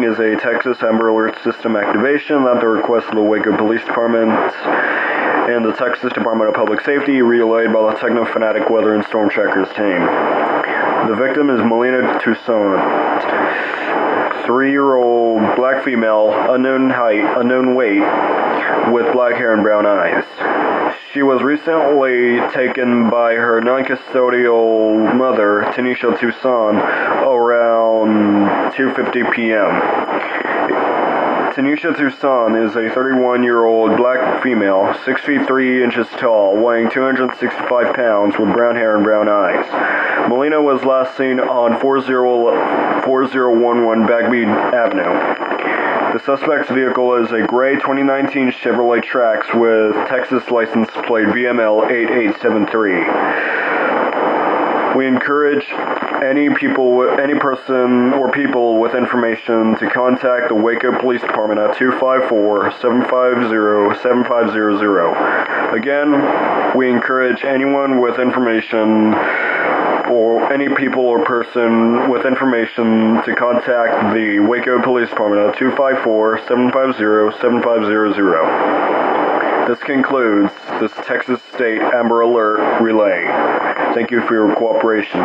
is a Texas Amber Alert System activation at the request of the Waco Police Department and the Texas Department of Public Safety, relayed by the Techno-Fanatic Weather and Storm Checkers team. The victim is Melina Toussaint, 3-year-old black female, unknown height, unknown weight, with black hair and brown eyes. She was recently taken by her non-custodial mother, Tanisha Toussaint, around 2:50 p.m. Tanisha Toussaint is a 31-year-old black female, 6 feet 3 inches tall, weighing 265 pounds, with brown hair and brown eyes. Melina was last seen on 4011 Bagby Avenue. The suspect's vehicle is a gray 2019 Chevrolet Trax with Texas license plate VML 8873. We encourage any person or people with information to contact the Waco Police Department at 254-750-7500. Again, we encourage anyone with information or any people or person with information to contact the Waco Police Department at 254-750-7500. This concludes this Texas State Amber Alert Relay. Thank you for your cooperation.